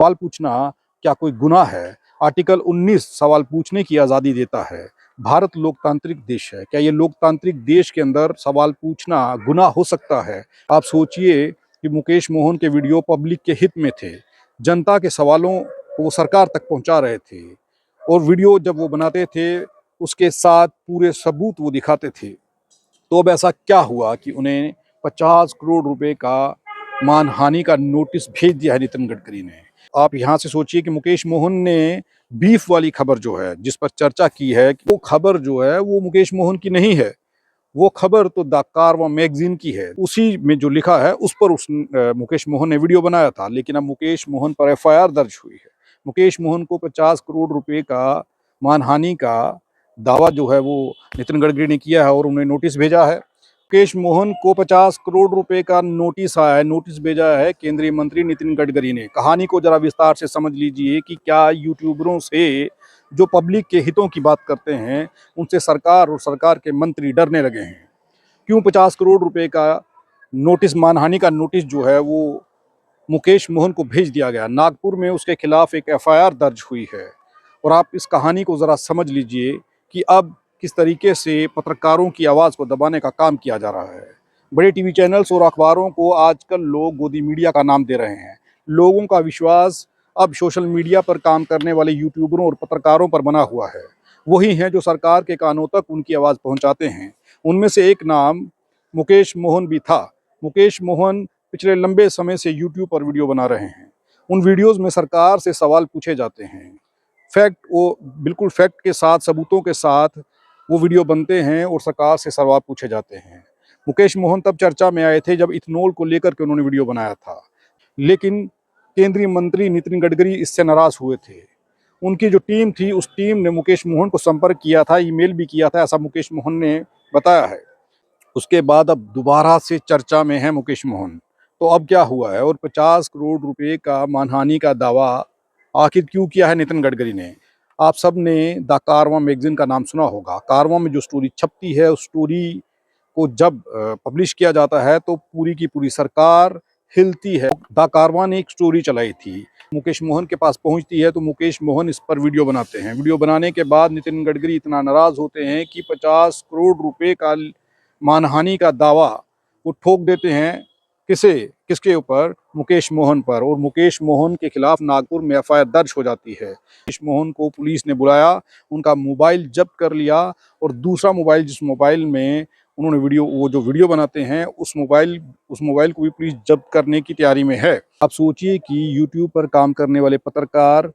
सवाल पूछना क्या कोई गुनाह है? आर्टिकल 19 सवाल पूछने की आज़ादी देता है। भारत लोकतांत्रिक देश है। क्या ये लोकतांत्रिक देश के अंदर सवाल पूछना गुनाह हो सकता है? आप सोचिए कि मुकेश मोहन के वीडियो पब्लिक के हित में थे। जनता के सवालों को सरकार तक पहुंचा रहे थे और वीडियो जब वो बनाते थे, उसके साथ पूरे सबूत वो दिखाते थे। तो अब ऐसा क्या हुआ कि उन्हें 50 करोड़ रुपए का मानहानि का नोटिस भेज दिया है नितिन गडकरी ने। आप यहाँ से सोचिए कि मुकेश मोहन ने बीफ वाली खबर जो है, जिस पर चर्चा की है, वो खबर जो है वो मुकेश मोहन की नहीं है। वो खबर तो द कारवां मैगजीन की है। उसी में जो लिखा है उस पर मुकेश मोहन ने वीडियो बनाया था, लेकिन अब मुकेश मोहन पर एफआईआर दर्ज हुई है। मुकेश मोहन को 50 करोड़ रुपए का मानहानि का दावा जो है वो नितिन गडकरी ने किया है और उन्हें नोटिस भेजा है। मुकेश मोहन को 50 करोड़ रुपए का नोटिस आया है, नोटिस भेजा है केंद्रीय मंत्री नितिन गडकरी ने। कहानी को जरा विस्तार से समझ लीजिए कि क्या यूट्यूबरों से जो पब्लिक के हितों की बात करते हैं, उनसे सरकार और सरकार के मंत्री डरने लगे हैं। क्यों 50 करोड़ रुपए का नोटिस, मानहानि का नोटिस जो है वो मुकेश मोहन को भेज दिया गया? नागपुर में उसके खिलाफ एक एफआईआर दर्ज हुई है। और आप इस कहानी को ज़रा समझ लीजिए कि अब किस तरीके से पत्रकारों की आवाज़ को दबाने का काम किया जा रहा है। बड़े टीवी चैनल्स और अखबारों को आजकल लोग गोदी मीडिया का नाम दे रहे हैं। लोगों का विश्वास अब सोशल मीडिया पर काम करने वाले यूट्यूबरों और पत्रकारों पर बना हुआ है। वही हैं जो सरकार के कानों तक उनकी आवाज़ पहुंचाते हैं। उनमें से एक नाम मुकेश मोहन भी था। मुकेश मोहन पिछले लंबे समय से यूट्यूब पर वीडियो बना रहे हैं। उन वीडियोस में सरकार से सवाल पूछे जाते हैं। वो बिल्कुल फैक्ट के साथ, सबूतों के साथ वो वीडियो बनते हैं और सरकार से सवाल पूछे जाते हैं। मुकेश मोहन तब चर्चा में आए थे जब इथेनॉल को लेकर के उन्होंने वीडियो बनाया था, लेकिन केंद्रीय मंत्री नितिन गडकरी इससे नाराज हुए थे। उनकी जो टीम थी, उस टीम ने मुकेश मोहन को संपर्क किया था, ईमेल भी किया था, ऐसा मुकेश मोहन ने बताया है। उसके बाद अब दोबारा से चर्चा में है मुकेश मोहन। तो अब क्या हुआ है और 50 करोड़ रुपए का मानहानि का दावा आखिर क्यों किया है नितिन गडकरी ने? आप सब ने द कारवां मैगजीन का नाम सुना होगा। कारवां में जो स्टोरी छपती है, उस स्टोरी को जब पब्लिश किया जाता है तो पूरी की पूरी सरकार हिलती है। द कारवां ने एक स्टोरी चलाई थी, मुकेश मोहन के पास पहुंचती है तो मुकेश मोहन इस पर वीडियो बनाते हैं। वीडियो बनाने के बाद नितिन गडकरी इतना नाराज होते हैं कि 50 करोड़ रुपए का मानहानि का दावा वो ठोक देते हैं। किसके ऊपर? मुकेश मोहन पर। और मुकेश मोहन के खिलाफ नागपुर में एफआईआर दर्ज हो जाती है। मुकेश मोहन को पुलिस ने बुलाया, उनका मोबाइल जब्त कर लिया और दूसरा मोबाइल, जिस मोबाइल में उन्होंने वो जो वीडियो बनाते हैं, उस मोबाइल को भी पुलिस जब्त करने की तैयारी में है। आप सोचिए कि यूट्यूब पर काम करने वाले पत्रकार,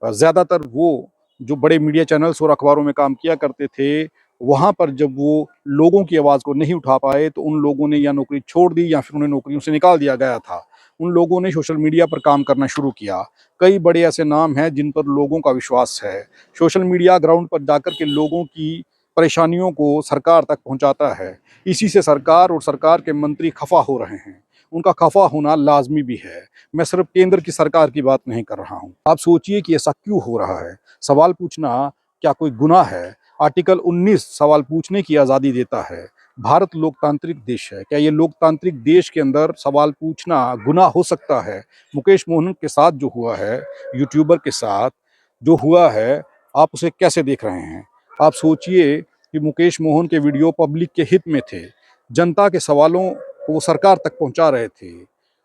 ज़्यादातर वो जो बड़े मीडिया चैनल्स और अखबारों में काम किया करते थे, वहाँ पर जब वो लोगों की आवाज़ को नहीं उठा पाए तो उन लोगों ने या नौकरी छोड़ दी या फिर उन्हें नौकरियों से निकाल दिया गया था। उन लोगों ने सोशल मीडिया पर काम करना शुरू किया। कई बड़े ऐसे नाम हैं जिन पर लोगों का विश्वास है। सोशल मीडिया ग्राउंड पर जाकर के लोगों की परेशानियों को सरकार तक पहुँचाता है। इसी से सरकार और सरकार के मंत्री खफा हो रहे हैं। उनका खफा होना लाज़मी भी है। मैं सिर्फ केंद्र की सरकार की बात नहीं कर रहा हूँ। आप सोचिए कि ऐसा क्यों हो रहा है? सवाल पूछना क्या कोई गुनाह है? आर्टिकल 19 सवाल पूछने की आज़ादी देता है। भारत लोकतांत्रिक देश है। क्या ये लोकतांत्रिक देश के अंदर सवाल पूछना गुनाह हो सकता है? मुकेश मोहन के साथ जो हुआ है, यूट्यूबर के साथ जो हुआ है, आप उसे कैसे देख रहे हैं? आप सोचिए कि मुकेश मोहन के वीडियो पब्लिक के हित में थे। जनता के सवालों को वो सरकार तक पहुंचा रहे थे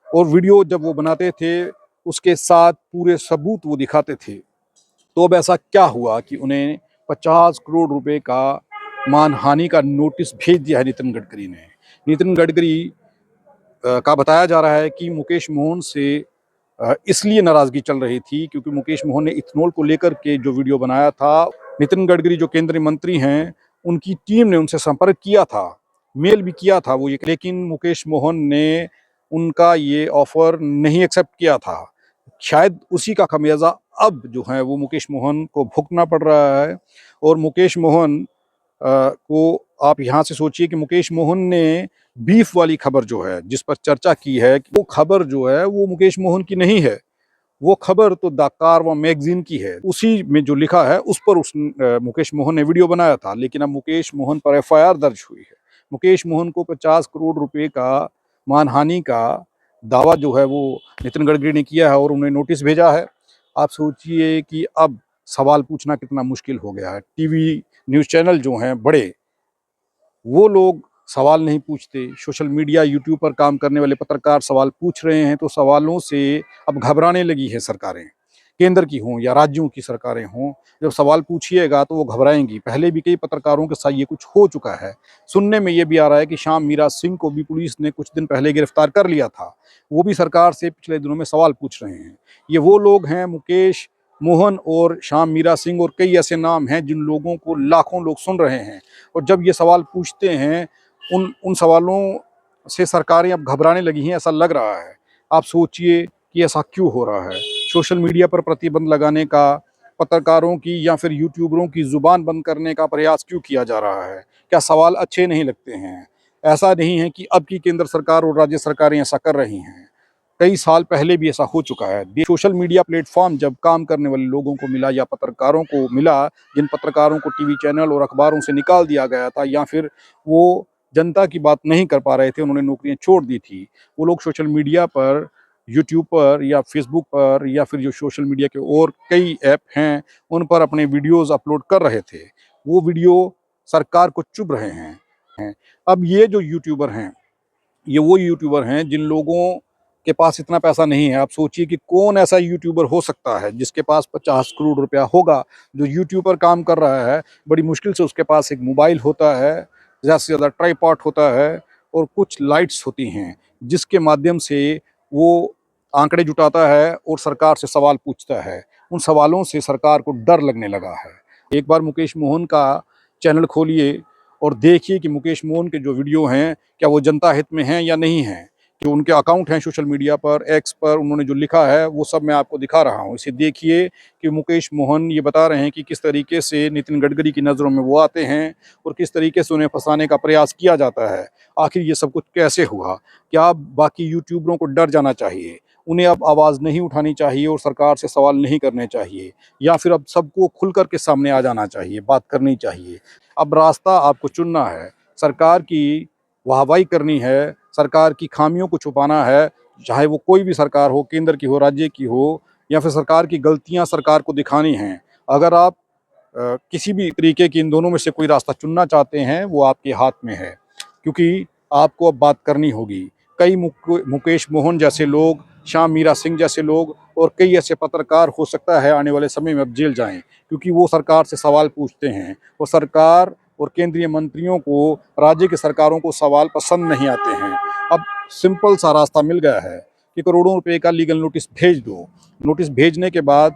और वीडियो जब वो बनाते थे, उसके साथ पूरे सबूत वो दिखाते थे। तो अब ऐसा क्या हुआ कि उन्हें 50 करोड़ रुपए का मानहानि का नोटिस भेज दिया है नितिन गडकरी ने। नितिन गडकरी का बताया जा रहा है कि मुकेश मोहन से इसलिए नाराजगी चल रही थी क्योंकि मुकेश मोहन ने इथेनॉल को लेकर के जो वीडियो बनाया था। नितिन गडकरी जो केंद्रीय मंत्री हैं, उनकी टीम ने उनसे संपर्क किया था, मेल भी किया था वो ये, लेकिन मुकेश मोहन ने उनका ये ऑफर नहीं एक्सेप्ट किया था। शायद उसी का खमियाजा अब जो है वो मुकेश मोहन को भुगतना पड़ रहा है। और मुकेश मोहन को आप यहाँ से सोचिए कि मुकेश मोहन ने बीफ वाली खबर जो है, जिस पर चर्चा की है, वो खबर जो है वो मुकेश मोहन की नहीं है। वो खबर तो द कारवां मैगजीन की है। उसी में जो लिखा है उस पर मुकेश मोहन ने वीडियो बनाया था, लेकिन अब मुकेश मोहन पर एफआईआर दर्ज हुई है। मुकेश मोहन को 50 करोड़ रुपए का मानहानि का दावा जो है वो नितिन गडकरी ने किया है और उन्हें नोटिस भेजा है। आप सोचिए कि अब सवाल पूछना कितना मुश्किल हो गया है। टीवी न्यूज़ चैनल जो हैं बड़े, वो लोग सवाल नहीं पूछते। सोशल मीडिया, यूट्यूब पर काम करने वाले पत्रकार सवाल पूछ रहे हैं, तो सवालों से अब घबराने लगी हैं सरकारें। केंद्र की हों या राज्यों की सरकारें हों, जब सवाल पूछिएगा तो वो घबराएँगी। पहले भी कई पत्रकारों के साथ ये कुछ हो चुका है। सुनने में ये भी आ रहा है कि श्याम मीरा सिंह को भी पुलिस ने कुछ दिन पहले गिरफ्तार कर लिया था। वो भी सरकार से पिछले दिनों में सवाल पूछ रहे हैं। ये वो लोग हैं, मुकेश मोहन और श्याम मीरा सिंह और कई ऐसे नाम हैं जिन लोगों को लाखों लोग सुन रहे हैं। और जब ये सवाल पूछते हैं, उन उन सवालों से सरकारें अब घबराने लगी हैं, ऐसा लग रहा है। आप सोचिए कि ऐसा क्यों हो रहा है? सोशल मीडिया पर प्रतिबंध लगाने का, पत्रकारों की या फिर यूट्यूबरों की ज़ुबान बंद करने का प्रयास क्यों किया जा रहा है? क्या सवाल अच्छे नहीं लगते हैं? ऐसा नहीं है कि अब की केंद्र सरकार और राज्य सरकारें ऐसा कर रही हैं। कई साल पहले भी ऐसा हो चुका है। सोशल मीडिया प्लेटफ़ॉर्म जब काम करने वाले लोगों को मिला या पत्रकारों को मिला, जिन पत्रकारों को टीवी चैनल और अखबारों से निकाल दिया गया था या फिर वो जनता की बात नहीं कर पा रहे थे, उन्होंने नौकरियाँ छोड़ दी थी। वो लोग सोशल मीडिया पर, यूट्यूब पर या फ़ेसबुक पर या फिर जो सोशल मीडिया के और कई ऐप हैं, उन पर अपने वीडियोज़ अपलोड कर रहे थे। वो वीडियो सरकार को चुभ रहे हैं। अब ये जो यूट्यूबर हैं, ये वो यूट्यूबर हैं जिन लोगों के पास इतना पैसा नहीं है। आप सोचिए कि कौन ऐसा यूट्यूबर हो सकता है जिसके पास 50 करोड़ रुपया होगा, जो यूट्यूब पर काम कर रहा है। बड़ी मुश्किल से उसके पास एक मोबाइल होता है, ज़्यादा से ज़्यादा ट्राइपॉड होता है और कुछ लाइट्स होती हैं, जिसके माध्यम से वो आंकड़े जुटाता है और सरकार से सवाल पूछता है। उन सवालों से सरकार को डर लगने लगा है। एक बार मुकेश मोहन का चैनल खोलिए और देखिए कि मुकेश मोहन के जो वीडियो हैं, क्या वो जनता हित में हैं या नहीं हैं। जो उनके अकाउंट हैं सोशल मीडिया पर, एक्स पर, उन्होंने जो लिखा है वो सब मैं आपको दिखा रहा हूँ। इसे देखिए कि मुकेश मोहन ये बता रहे हैं कि किस तरीके से नितिन गडकरी की नज़रों में वो आते हैं और किस तरीके से उन्हें फँसाने का प्रयास किया जाता है। आखिर ये सब कुछ कैसे हुआ? क्या बाकी यूट्यूबरों को डर जाना चाहिए? उन्हें अब आवाज़ नहीं उठानी चाहिए और सरकार से सवाल नहीं करने चाहिए, या फिर अब सबको खुल कर के सामने आ जाना चाहिए, बात करनी चाहिए। अब रास्ता आपको चुनना है। सरकार की वाहवाही करनी है, सरकार की खामियों को छुपाना है, चाहे वो कोई भी सरकार हो, केंद्र की हो, राज्य की हो, या फिर सरकार की गलतियाँ सरकार को दिखानी हैं। अगर आप किसी भी तरीके की इन दोनों में से कोई रास्ता चुनना चाहते हैं, वो आपके हाथ में है, क्योंकि आपको अब बात करनी होगी। कई मुकेश मोहन जैसे लोग, श्याम मीरा सिंह जैसे लोग और कई ऐसे पत्रकार हो सकता है आने वाले समय में अब जेल जाएँ, क्योंकि वो सरकार से सवाल पूछते हैं। और सरकार और केंद्रीय मंत्रियों को, राज्य की सरकारों को सवाल पसंद नहीं आते हैं। अब सिंपल सा रास्ता मिल गया है कि करोड़ों रुपए का लीगल नोटिस भेज दो। नोटिस भेजने के बाद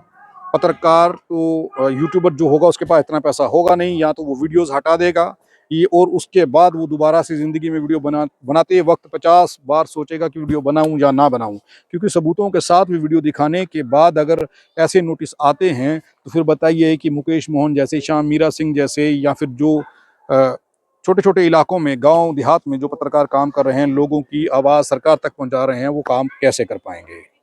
पत्रकार तो यूट्यूबर जो होगा उसके पास इतना पैसा होगा नहीं, या तो वो वीडियोज़ हटा देगा, ये और उसके बाद वो दोबारा से ज़िंदगी में वीडियो बनाते वक़्त 50 बार सोचेगा कि वीडियो बनाऊँ या ना बनाऊँ। क्योंकि सबूतों के साथ भी वीडियो दिखाने के बाद अगर ऐसे नोटिस आते हैं, तो फिर बताइए कि मुकेश मोहन जैसे, श्याम मीरा सिंह जैसे, या फिर जो अ, छोटे-छोटे इलाकों में, गाँव देहात में जो पत्रकार काम कर रहे हैं, लोगों की आवाज़ सरकार तक पहुँचा रहे हैं, वो काम कैसे कर पाएँगे?